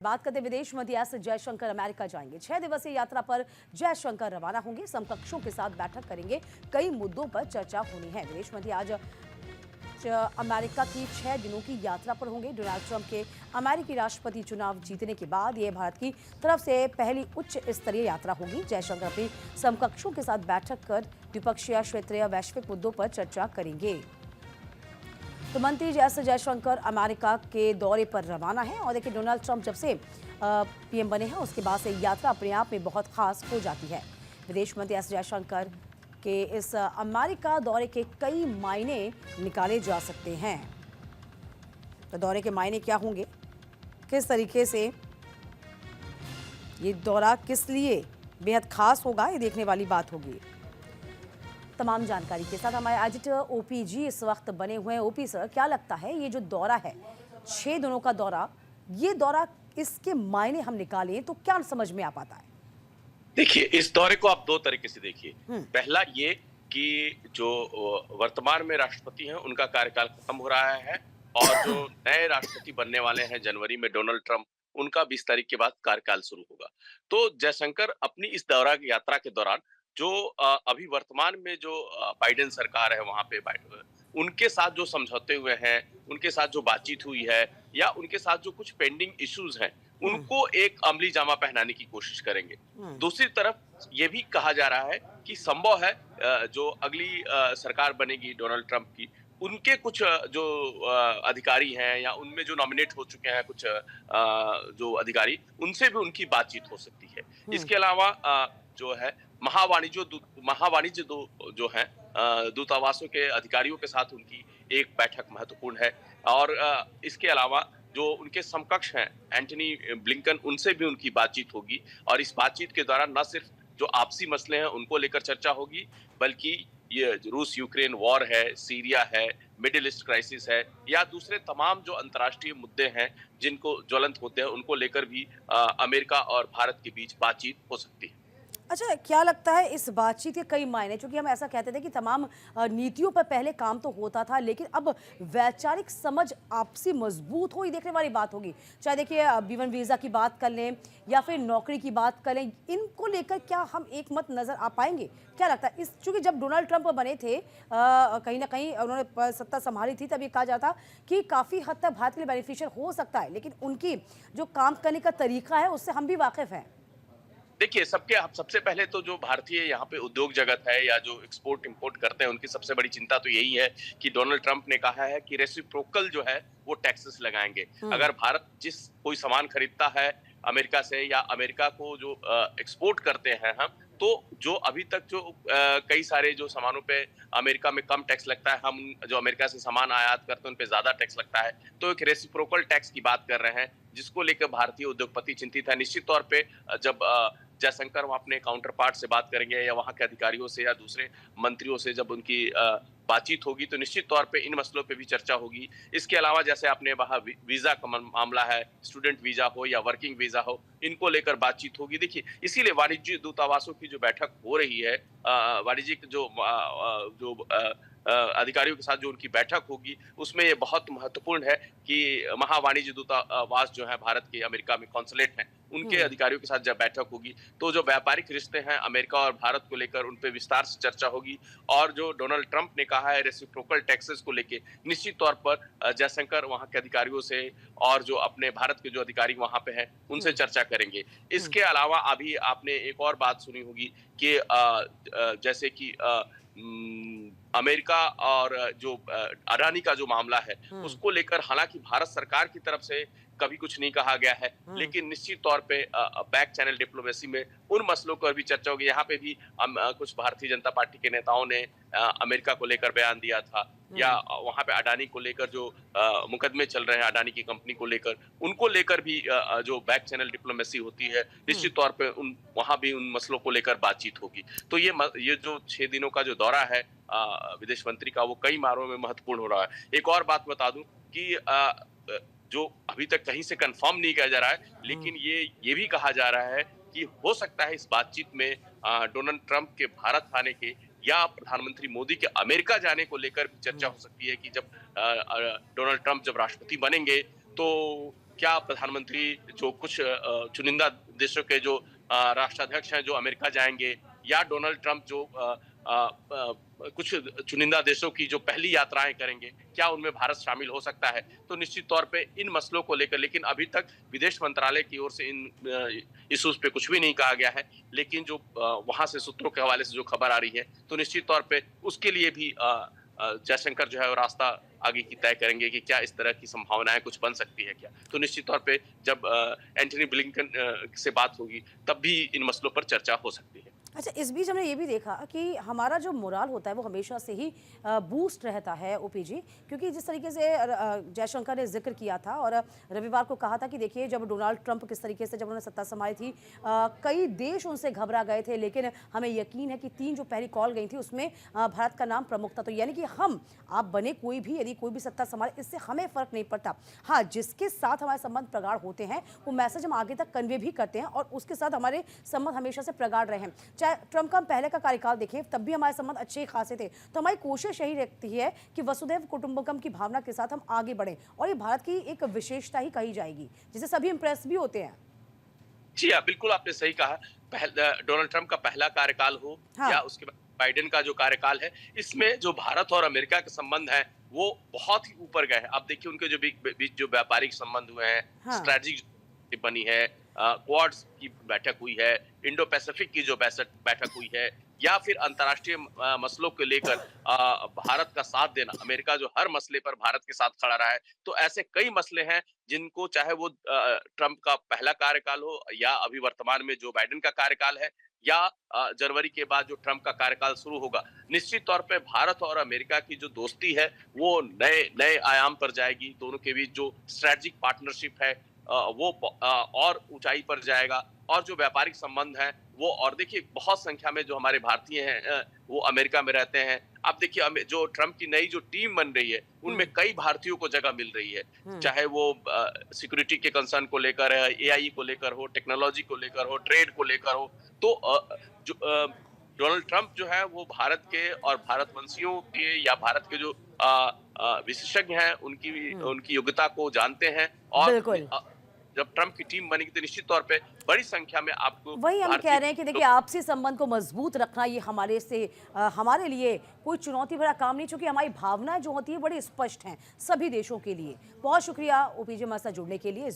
बात करते विदेश मंत्री एस जयशंकर अमेरिका जाएंगे। 6 दिवसीय यात्रा पर जयशंकर रवाना होंगे। समकक्षों के साथ बैठक करेंगे। कई मुद्दों पर चर्चा होनी है। विदेश मंत्री आज अमेरिका की 6 दिनों की यात्रा पर होंगे। डोनाल्ड ट्रंप के अमेरिकी राष्ट्रपति चुनाव जीतने के बाद यह भारत की तरफ से पहली उच्च स्तरीय यात्रा होगी। जयशंकर अपनी समकक्षों के साथ बैठक कर द्विपक्षीय, क्षेत्रीय, वैश्विक मुद्दों पर चर्चा करेंगे। तो मंत्री एस जयशंकर अमेरिका के दौरे पर रवाना है। और देखिए, डोनाल्ड ट्रंप जब से पीएम बने हैं उसके बाद से यात्रा अपने आप में बहुत खास हो जाती है। विदेश मंत्री एस जयशंकर के इस अमेरिका दौरे के कई मायने निकाले जा सकते हैं। तो दौरे के मायने क्या होंगे, किस तरीके से ये दौरा किस लिए बेहद खास होगा, ये देखने वाली बात होगी। तमाम जानकारी के साथ हमारे एडिटर ओपी जी इस वक्त बने हुए हैं। ओपी सर, क्या लगता है ये जो दौरा है, 6 दिनों का दौरा, ये दौरा इसके मायने हम निकालें तो क्या समझ में आ पाता है? देखिए, इस दौरे को आप दो तरीके से देखिए। पहला ये कि जो वर्तमान में राष्ट्रपति हैं उनका कार्यकाल खत्म हो रहा है और जो नए राष्ट्रपति बनने वाले हैं जनवरी में, डोनाल्ड ट्रंप, उनका 20 तारीख के बाद कार्यकाल शुरू होगा। तो जयशंकर अपनी इस दौरा की यात्रा के दौरान जो अभी वर्तमान में जो बाइडेन सरकार है वहां पे उनके साथ जो समझौते हुए हैं, उनके साथ जो बातचीत हुई है या उनके साथ जो कुछ पेंडिंग इश्यूज हैं, उनको एक अमली जामा पहनाने की कोशिश करेंगे। दूसरी तरफ ये भी कहा जा रहा है कि संभव है जो अगली सरकार बनेगी डोनाल्ड ट्रंप की, उनके कुछ जो अधिकारी हैं या उनमें जो नॉमिनेट हो चुके हैं कुछ जो अधिकारी, उनसे भी उनकी बातचीत हो सकती है। इसके अलावा जो है महावाणिज्य जो है दूतावासों के अधिकारियों के साथ उनकी एक बैठक महत्वपूर्ण है। और इसके अलावा जो उनके समकक्ष हैं एंटनी ब्लिंकन, उनसे भी उनकी बातचीत होगी। और इस बातचीत के दौरान न सिर्फ जो आपसी मसले हैं उनको लेकर चर्चा होगी, बल्कि ये रूस यूक्रेन वॉर है, सीरिया है, मिडिल ईस्ट क्राइसिस है या दूसरे तमाम जो अंतर्राष्ट्रीय मुद्दे हैं जिनको ज्वलंत होते हैं, उनको लेकर भी अमेरिका और भारत के बीच बातचीत हो सकती है। अच्छा, क्या लगता है इस बातचीत के कई मायने, क्योंकि हम ऐसा कहते थे कि तमाम नीतियों पर पहले काम तो होता था, लेकिन अब वैचारिक समझ आपसी मजबूत हो, ये देखने वाली बात होगी। चाहे देखिए B1 वीज़ा की बात कर लें या फिर नौकरी की बात कर लें, इनको लेकर क्या हम एक मत नज़र आ पाएंगे? क्या लगता है इस, चूंकि जब डोनाल्ड ट्रंप बने थे कहीं ना कहीं उन्होंने सत्ता संभाली थी, तब ये कहा जाता कि काफ़ी हद तक भारत के लिए बेनिफिशियल हो सकता है, लेकिन उनकी जो काम करने का तरीका है उससे हम भी वाकिफ हैं। देखिए, सबसे पहले तो जो भारतीय यहाँ पे उद्योग जगत है या जो एक्सपोर्ट इंपोर्ट करते हैं, उनकी सबसे बड़ी चिंता तो यही है कि डोनाल्ड ट्रंप ने कहा है कि रेसिप्रोकल जो है वो टैक्सेस लगाएंगे। अगर भारत जिस कोई सामान खरीदता है अमेरिका से या अमेरिका को जो एक्सपोर्ट करते हैं हम, तो जो अभी तक जो कई सारे जो सामानों पे अमेरिका में कम टैक्स लगता है, हम जो अमेरिका से सामान आयात करते हैं उन पे ज्यादा टैक्स लगता है। तो एक रेसिप्रोकल टैक्स की बात कर रहे हैं, जिसको लेकर भारतीय उद्योगपति चिंतित है। निश्चित तौर पे जब जयशंकर वहां अपने काउंटर पार्ट से बात करेंगे या वहां के अधिकारियों से या दूसरे मंत्रियों से जब उनकी बातचीत होगी, तो निश्चित तौर पे इन मसलों पे भी चर्चा होगी। इसके अलावा जैसे आपने वहां वीजा का मामला है, स्टूडेंट वीजा हो या वर्किंग वीजा हो, इनको लेकर बातचीत होगी। देखिए, इसीलिए वाणिज्य दूतावासों की जो बैठक हो रही है, वाणिज्यिक जो अधिकारियों के साथ जो उनकी बैठक होगी, उसमें ये बहुत महत्वपूर्ण है कि महावाणिज्य दूतावास जो है भारत के अमेरिका में कॉन्सुलेट हैं, उनके अधिकारियों के साथ जब बैठक होगी तो जो व्यापारिक रिश्ते हैं अमेरिका और भारत को लेकर उन पे विस्तार से चर्चा होगी। और जो डोनाल्ड ट्रंप ने कहा है रेसिप्रोकल टैक्सेस को लेके, निश्चित तौर पर जयशंकर वहां के अधिकारियों से और जो अपने भारत के जो अधिकारी वहां पे हैं उनसे चर्चा करेंगे। इसके अलावा अभी आपने एक और बात सुनी होगी कि जैसे कि अमेरिका और जो अडानी का जो मामला है उसको लेकर हालांकि भारत सरकार की तरफ से कभी कुछ नहीं कहा गया है, लेकिन निश्चित तौर पे बैक चैनल डिप्लोमेसी में उन मसलों पर भी चर्चा होगी। यहाँ पे भी कुछ भारतीय जनता पार्टी के नेताओं ने अमेरिका को लेकर बयान दिया था, या वहां पे अडानी को लेकर जो मुकदमे चल रहे हैं अडानी की कंपनी को लेकर, उनको लेकर भी जो बैक चैनल डिप्लोमेसी होती है, निश्चित तौर पे वहां भी उन मसलों को लेकर बातचीत होगी। तो ये जो 6 दिनों का जो दौरा है विदेश मंत्री का, वो कई मामलों में महत्वपूर्ण हो रहा है। एक और बात बता दूं कि जो अभी तक कहीं से कंफर्म नहीं किया जा रहा है, लेकिन ये भी कहा जा रहा है कि हो सकता है इस बातचीत में डोनाल्ड ट्रंप के भारत आने के या प्रधानमंत्री मोदी के अमेरिका जाने को लेकर भी चर्चा हो सकती है कि जब डोनाल्ड ट्रंप जब राष्ट्रपति बनेंगे तो क्या प्रधानमंत्री जो कुछ चुनिंदा देशों के जो राष्ट्राध्यक्ष हैं जो अमेरिका जाएंगे, या डोनाल्ड ट्रंप जो कुछ चुनिंदा देशों की जो पहली यात्राएं करेंगे, क्या उनमें भारत शामिल हो सकता है? तो निश्चित तौर पे इन मसलों को लेकर, लेकिन अभी तक विदेश मंत्रालय की ओर से इन इश्यूज पे कुछ भी नहीं कहा गया है। लेकिन जो वहां से सूत्रों के हवाले से जो खबर आ रही है, तो निश्चित तौर पे उसके लिए भी जयशंकर जो है वो रास्ता आगे की तय करेंगे कि क्या इस तरह की संभावनाएं कुछ बन सकती है क्या। तो निश्चित तौर पे जब एंटनी ब्लिंकन से बात होगी, तब भी इन मसलों पर चर्चा हो सकती है। अच्छा, इस बीच हमने ये भी देखा कि हमारा जो मोराल होता है वो हमेशा से ही बूस्ट रहता है ओपी जी, क्योंकि जिस तरीके से जयशंकर ने जिक्र किया था और रविवार को कहा था कि देखिए जब डोनाल्ड ट्रंप किस तरीके से जब उन्होंने सत्ता संभाली थी, कई देश उनसे घबरा गए थे, लेकिन हमें यकीन है कि 3 जो पहली कॉल गई थी उसमें भारत का नाम प्रमुख था। तो यानी कि हम आप बने कोई भी, यदि कोई भी सत्ता संभाले, इससे हमें फ़र्क नहीं पड़ता। हाँ, जिसके साथ हमारे संबंध प्रगाढ़ होते हैं वो मैसेज हम आगे तक कन्वे भी करते हैं और उसके साथ हमारे संबंध हमेशा से प्रगाढ़ रहे हैं। चाहे ट्रंप का पहले का कार्यकाल देखें, तब भी हमारे संबंध अच्छे खासे थे। तो हमारी कोशिश यही रहती है कि वसुधैव कुटुंबकम की भावना के साथ हम आगे बढ़ें, और ये भारत की एक विशेषता ही कही जाएगी, जिसे सभी इंप्रेस भी होते हैं। जी हाँ, बिल्कुल आपने सही कहा। डोनाल्ड ट्रंप का पहला कार्यकाल हो, हाँ। या उसके बाद बाइडेन का जो कार्यकाल है, इसमें जो भारत और अमेरिका के संबंध हैं वो बहुत ही ऊपर गए हैं। आप देखिए उनके जो बीच जो व्यापारिक संबंध हुए हैं, हाँ। स्ट्रेटेजिक बनी है, क्वाड्स की बैठक हुई है, इंडो पैसिफिक की जो बैठक हुई है, या फिर अंतर्राष्ट्रीय मसलों को लेकर भारत का साथ देना, अमेरिका जो हर मसले पर भारत के साथ खड़ा रहा है। तो ऐसे कई मसले हैं जिनको, चाहे वो ट्रंप का पहला कार्यकाल हो, या अभी वर्तमान में जो बाइडेन का कार्यकाल है, या जनवरी के बाद जो ट्रंप का कार्यकाल शुरू होगा, निश्चित तौर पे भारत और अमेरिका की जो दोस्ती है वो नए नए आयाम पर जाएगी। दोनों के बीच जो स्ट्रेटेजिक पार्टनरशिप है वो और ऊंचाई पर जाएगा, और जो व्यापारिक संबंध है वो, और देखिए बहुत संख्या में जो हमारे भारतीय हैं वो अमेरिका में रहते हैं। अब देखिए जो ट्रंप की नई जो टीम बन रही है, उनमें कई भारतीयों को जगह मिल रही है, चाहे वो सिक्योरिटी के कंसर्न को लेकर है, एआई को लेकर हो, टेक्नोलॉजी को लेकर हो, ट्रेड को लेकर हो। तो जो डोनाल्ड ट्रंप जो है वो भारत के और भारतवंशियों के, या भारत के जो विशेषज्ञ हैं, उनकी योग्यता को जानते हैं। और बिल्कुल। जब ट्रंप की टीम बनेगी तो निश्चित तौर पे बड़ी संख्या में आपको, वही हम कह रहे हैं कि देखिए आपसी संबंध को मजबूत रखना ये हमारे लिए कोई चुनौती भरा काम नहीं, चूंकि हमारी भावनाएं जो होती है बड़ी स्पष्ट हैं सभी देशों के लिए। बहुत शुक्रिया ओपीजे हमारे साथ जुड़ने के लिए।